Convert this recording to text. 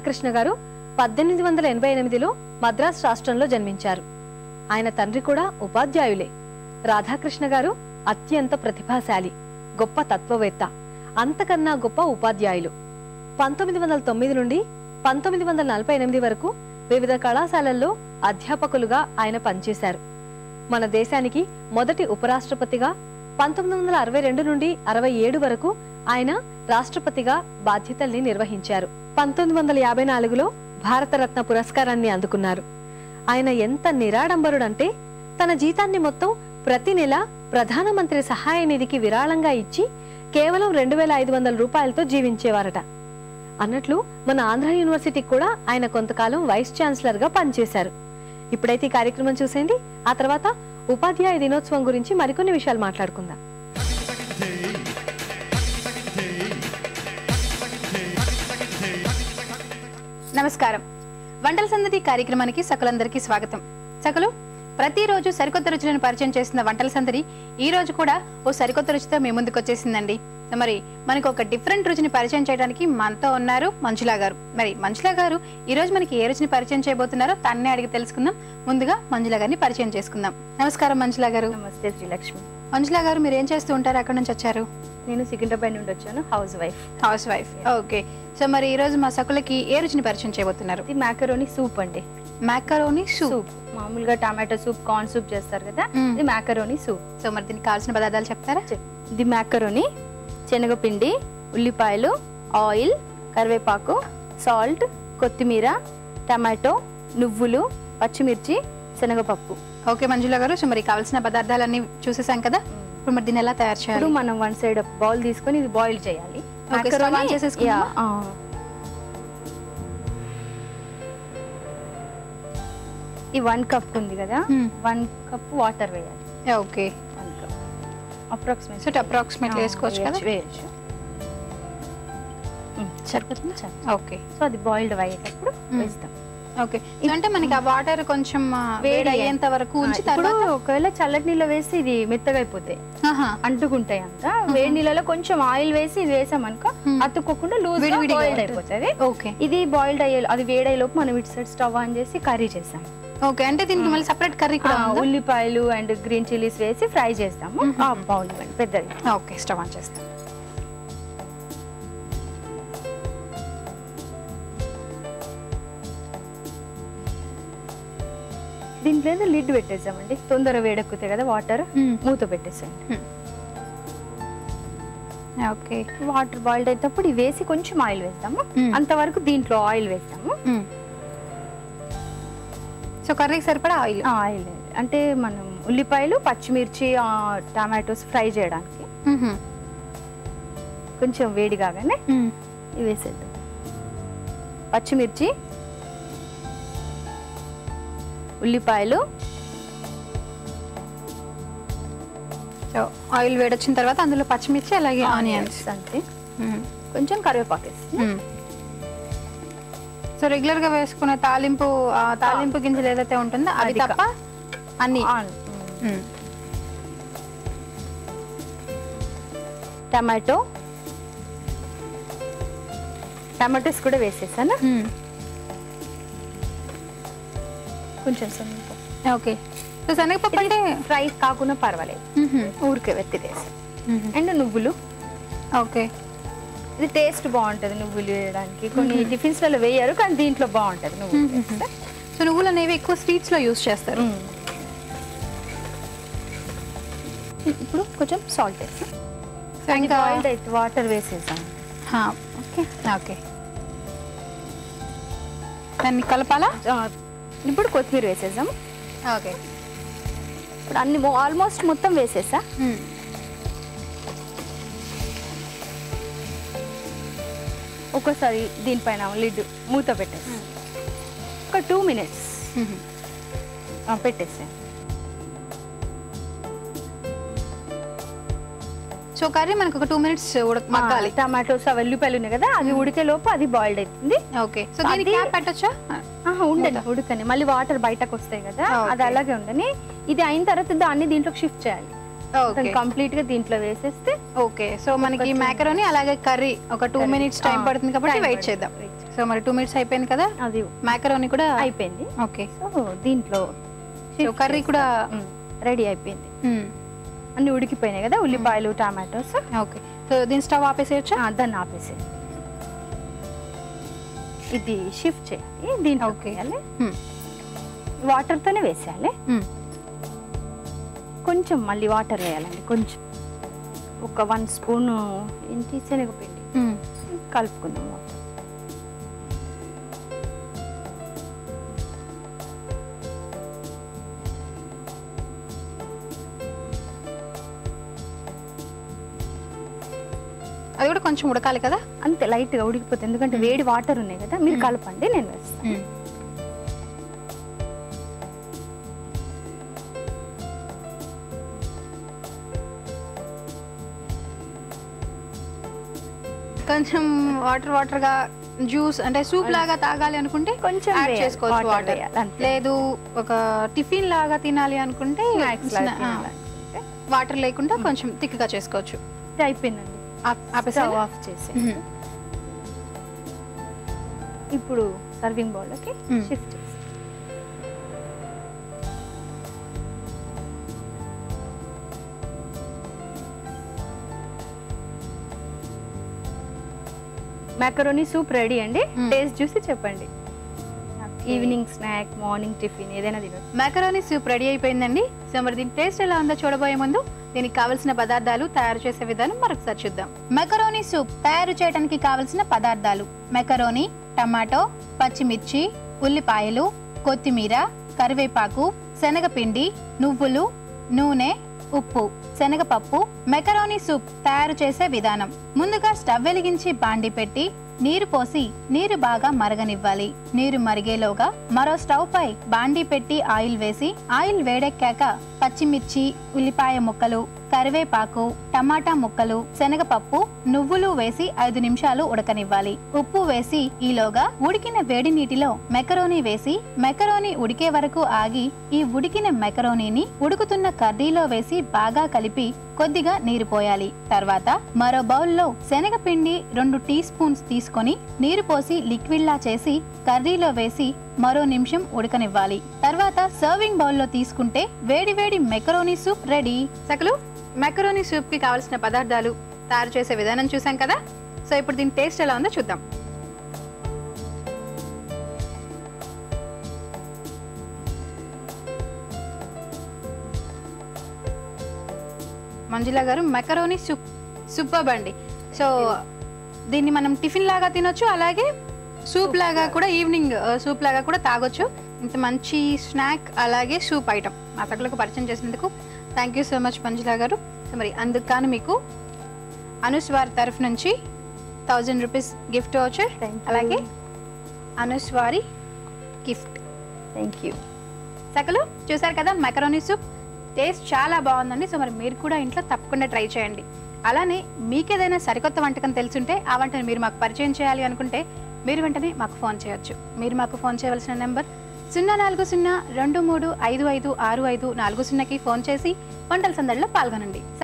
కృష్ణ గారు 1888లో మద్రాస్ రాష్ట్రంలో జన్మించారు. ఆయన తండ్రి కూడా ఉపాధ్యాయులే. రాధాకృష్ణ గారు అత్యంత ప్రతిభాశాలి, గొప్ప తత్వవేత్త, అంతకన్నా గొప్ప ఉపాధ్యాయులు. 1909 నుండి 1948 వరకు వివిధ కళాశాలల్లో అధ్యాపకులుగా ఆయన పనిచేశారు. మన దేశానికి మొదటి ఉపరాష్ట్రపతిగా 1962 నుండి 67 వరకు ఆయన రాష్ట్రపతిగా బాధ్యతల్ని నిర్వహించారు. 1954లో భారతరత్న పురస్కారాన్ని అందుకున్నారు. ఆయన ఎంత నిరాడంబరుడంటే తన జీతాన్ని మొత్తం ప్రతి నెల ప్రధానమంత్రి సహాయ నిధికి విరాళంగా ఇచ్చి కేవలం 2500 రూపాయలతో జీవించేవారట. అన్నట్లు మన ఆంధ్ర యూనివర్సిటీకి కూడా ఆయన కొంతకాలం వైస్ ఛాన్సలర్ గా పనిచేశారు. ఇప్పుడైతే ఈ కార్యక్రమం చూసేయండి. ఆ తర్వాత ఉపాధ్యాయ దినోత్సవం గురించి మరికొన్ని విషయాలు మాట్లాడుకుందాం. నమస్కారం. వంటల సందడి కార్యక్రమానికి సకలందరికీ స్వాగతం. సకలు ప్రతిరోజు సరికొత్త రుచులను పరిచయం చేస్తున్న వంటల సందడి ఈ రోజు కూడా ఓ సరికొత్త రుచితో మీ ముందుకు వచ్చేసిందండి. మరి మనకు ఒక డిఫరెంట్ రుచిని పరిచయం చేయడానికి మనతో ఉన్నారు మంజులా గారు. మరి మంజులా గారు ఈ రోజు మనకి ఏ రుచిని పరిచయం చేయబోతున్నారో తన్నే అడిగి తెలుసుకుందాం. ముందుగా మంజులా గారిని పరిచయం చేసుకుందాం. నమస్కారం మంజులా గారు. నమస్తే శ్రీలక్ష్మి. మంజులా గారు, మీరు ఏం చేస్తూ ఉంటారు? అక్కడ నుంచి వచ్చారు? నేను సికింద్రాబాద్ నుండి వచ్చాను. House wife. ఓకే. సో మరి ఈ రోజు మా సకులకి ఏ రుచిని పరిచయం చేయబోతున్నారు? ఇది మ్యాకరోనీ సూప్ అండి. Macaroni soup. మామూలుగా టమాటో సూప్, కార్న్ సూప్ చేస్తారు కదా, ఇది మ్యాకరోనీ సూప్. సో మరి దీనికి కావాల్సిన పదార్థాలు చెప్తారా? ఇది మ్యాకరోనీ, శనగపిండి, ఉల్లిపాయలు, ఆయిల్, కరివేపాకు, సాల్ట్, కొత్తిమీర, టమాటో, నువ్వులు, పచ్చిమిర్చి, శనగపప్పు. ఓకే మంజులా గారు, సో మరి కావాల్సిన పదార్థాలన్నీ చూసేసాం కదా. ఇప్పుడు మరి దీన్ని ఎలా తయారు చేయాలి? ఇప్పుడు మనం వన్ సైడ్ బౌల్ తీసుకొని ఇది బాయిల్ చేయాలి. ఈ 1 కప్ ఉంది కదా, 1 కప్ వాటర్ వేయాలి. ఓకే, 1 కప్ అప్రాక్సిమేట్లీ వేసుకోవచ్చు కదా. వేయచ్చు. సరిపోతుందా? ఓకే. సో అది బాయిల్డ్ అయ్యేటప్పుడు వేస్తాం. ఓకే, అంటే మనకి ఆ వాటర్ కొంచెం వేడి అయ్యేంత వరకు ఉంచి తర్వాత ఒకవేళ చల్లటి నీళ్ళు వేసి ఇది మెత్తగా అయిపోతాయి, అంటుకుంటాయి అంతా. వేడి నీళ్ళలో కొంచెం ఆయిల్ వేసి ఇది వేసామనుకో అతుక్కోకుండా లూజ్ బాయిల్డ్ అయిపోతుంది. ఓకే, ఇది బాయిల్డ్ అయ్యే అది వేడయ్యేలోపు మనం ఇటు సైడ్ స్టవ్ ఆన్ చేసి కర్రీ చేసాం. ఓకే, అంటే దీనికి మళ్ళీ సెపరేట్ కర్రీ కూడా ఉల్లిపాయలు అండ్ గ్రీన్ చిల్లీస్ వేసి ఫ్రై చేస్తాము. బౌల్ పెద్దది. ఓకే, స్టవ్ ఆన్ చేస్తాం. దీంట్లో లిడ్ పెట్టేసామండి, తొందర వేడెక్కుతాయి కదా వాటర్. మూత పెట్టేసాయండి. ఓకే, వాటర్ బాయిల్డ్ అయినప్పుడు ఇవి వేసి కొంచెం ఆయిల్ వేస్తాము. అంతవరకు దీంట్లో ఆయిల్ వేస్తాము. సో కర్రీకి సరిపడా ఆయిల్ అంటే మనం ఉల్లిపాయలు, పచ్చిమిర్చి, టమాటోస్ ఫ్రై చేయడానికి కొంచెం వేడి కాగానే ఇవి వేసేద్దాం. పచ్చిమిర్చి, ఉల్లిపాయలు. సో ఆయిల్ వేడొచ్చిన తర్వాత అందులో పచ్చిమిర్చి అలాగే ఆనియన్స్ అంతే, కొంచెం కరివేపాకు వేసి. సో రెగ్యులర్ గా వేసుకునే తాలింపు గింజలు ఏదైతే ఉంటుందో అది తప్ప అన్ని. టమాటోస్ కూడా వేసేసాను. కొంచెం శనగపప్పు. ఓకే, సో శనగపప్పు అంటే ఫ్రై కాకుండా పర్వాలేదు, ఊరికే వెత్తిరేసి. అండ్ నువ్వులు. ఓకే, ఇది టేస్ట్ బాగుంటది నువ్వులు వేయడానికి. కొన్ని టిఫిన్స్ లలో వేయరు, కానీ దీంట్లో బాగుంటది నువ్వులు. సో నువ్వులు అనేవి ఎక్కువ స్వీట్స్ లో యూస్ చేస్తారు. ఇప్పుడు కొంచెం సాల్ట్ వేసి వాటర్ వేసేసాం. ఓకే, ఓకే, దాన్ని కలపాలా? ఇప్పుడు కొత్తిమీర వేసేసాం. ఓకే, ఇప్పుడు అన్ని ఆల్మోస్ట్ మొత్తం వేసేసా. ఒకసారి దీనిపైన లిడ్ మూత పెట్టేసి ఒక 2 minutes పెట్టేసా. సో కర్రీ మనకు ఒక 2 minutes మగ్గాలి. టమాటోస్, ఉల్లిపాయలు ఉన్నాయి కదా, అది ఉడికే లోపు అది బాయిల్డ్ అవుతుంది. ఓకే, సో దీనికి క్యాప్ పెట్టొచ్చా? ఉండని, ఉడకని. మళ్ళీ వాటర్ బయటకు వస్తాయి కదా, అది అలాగే ఉండని. ఇది అయిన తర్వాత దాన్ని దీంట్లోకి షిఫ్ట్ చేయాలి. కంప్లీట్ గా దీంట్లో వేసేస్తే ఓకే. సో మనకి మ్యాకరోనీ అలాగే కర్రీ ఒక 2 minutes టైం పడుతుంది కాబట్టి వెయిట్ చేద్దాం. సో మరి 2 మినిట్స్ అయిపోయింది కదా, అది మ్యాకరోని కూడా అయిపోయింది. ఓకే. సో దీంట్లో కర్రీ కూడా రెడీ అయిపోయింది. అన్ని ఉడికిపోయినాయి కదా, ఉల్లిపాయలు టమాటోస్. ఓకే. సో దీని స్టవ్ ఆపేసేయచ్చా? దాన్ని ఆపేసేయండి. ఇది షిఫ్ట్ చేయాలి, దీంట్లో వేయాలి, వాటర్తోనే వేసేయాలి. కొంచెం మళ్ళీ వాటర్ వేయాలండి, కొంచెం ఒక 1 స్పూన్ ఏంటి శనగపిండి కలుపుకుందాం. వాటర్ అది కూడా కొంచెం ఉడకాలి కదా, అంతే లైట్గా ఉడికిపోతుంది, ఎందుకంటే వేడి వాటర్ ఉన్నాయి కదా. మీరు కలపండి, నేను వేస్తాను. కొంచెం వాటర్ గా జ్యూస్ అంటే సూప్ లాగా తాగాలి అనుకుంటే కొంచెం యాడ్ చేసుకోవచ్చు వాటర్. అంతే. లేదు ఒక టిఫిన్ లాగా తినాలి అనుకుంటే వాటర్ లేకుండా కొంచెం థిక్ గా చేసుకోవచ్చు. అయిపోయిందండి, ఆపేసావా? ఆఫ్ చేసి ఇప్పుడు సర్వింగ్ బౌల్లోకి షిఫ్ట్ చేసి మ్యాకరోనీ సూప్ రెడీ అండి. టేస్ట్ చూసి చెప్పండి. ఈవినింగ్ స్నాక్, మార్నింగ్ టిఫిన్ ఏదైనా తినొచ్చు. మ్యాకరోనీ సూప్ రెడీ అయిపోయిందండి. సో మరి దీని టేస్ట్ ఎలా ఉందో చూడబోయే ముందు దీనికి కావలసిన పదార్థాలు, తయారు చేసే విధానం మరొకసారి చూద్దాం. మెకరోనీ సూప్ తయారు చేయడానికి కావలసిన పదార్థాలు: మెకరోనీ, టమాటో, పచ్చిమిర్చి, ఉల్లిపాయలు, కొత్తిమీర, కరివేపాకు, శనగపిండి, నువ్వులు, నూనె, ఉప్పు, శనగపప్పు. మెకరోనీ సూప్ తయారు చేసే విధానం: ముందుగా స్టవ్ వెలిగించి బాండి పెట్టి నీరు పోసి నీరు బాగా మరగనివ్వాలి. నీరు మరిగేలోగా మరో స్టవ్ పై బాండి పెట్టి ఆయిల్ వేసి ఆయిల్ వేడెక్కాక పచ్చిమిర్చి, ఉల్లిపాయ ముక్కలు, కరివేపాకు, టమాటా ముక్కలు, శనగపప్పు, నువ్వులు వేసి 5 నిమిషాలు ఉడకనివ్వాలి. ఉప్పు వేసి ఈలోగా ఉడికిన వేడి నీటిలో మెకరోనీ వేసి మెకరోనీ ఉడికే వరకు ఆగి ఈ ఉడికిన మెకరోనీని ఉడుకుతున్న కర్రీలో వేసి బాగా కలిపి కొద్దిగా నీరు పోయాలి. తర్వాత మరో బౌల్లో శనగపిండి 2 టీ స్పూన్స్ తీసుకొని నీరు పోసి లిక్విడ్ లా చేసి కర్రీలో వేసి మరో నిమిషం ఉడకనివ్వాలి. తర్వాత సర్వింగ్ బౌల్లో తీసుకుంటే వేడి వేడి macaroni soup ready. సకలు macaroni soup కి కావాల్సిన పదార్థాలు, తయారు చేసే విధానం చూసాం కదా. సో ఇప్పుడు దీని టేస్ట్ ఎలా ఉందో చూద్దాం. మంజులా గారు, మెకరోనీ సూప్ సూపర్బ్ అండి. సో దీన్ని మనం టిఫిన్ లాగా తినొచ్చు, అలాగే సూప్ లాగా కూడా, ఈవినింగ్ సూప్ లాగా కూడా తాగొచ్చు. ఇంత మంచి స్నాక్ అలాగే సూప్ ఐటమ్ మా సకలకు పరిచయం చేసినందుకు thank you so much Manjula గారు. సో మరి అందుకు కాను మీకు అనుస్ వారి తరఫు నుంచి 1000 రూపీస్ గిఫ్ట్ వౌచర్, అలాగే అనుస్ వారి గిఫ్ట్. Thank you. సకలు చూసారు కదా మెకరోనీ సూప్, టేస్ట్ చాలా బాగుందండి. సో మరి మీరు కూడా ఇంట్లో తప్పకుండా ట్రై చేయండి. అలానే మీకేదైనా సరికొత్త వంటకం తెలుసుంటే ఆ వంటను మీరు మాకు పరిచయం చేయాలి అనుకుంటే మీరు వెంటనే మాకు ఫోన్ చేయొచ్చు. మీరు మాకు ఫోన్ చేయవలసిన నెంబర్ 04023556540కి ఫోన్ చేసి వంటల సందడిలో పాల్గొనండి.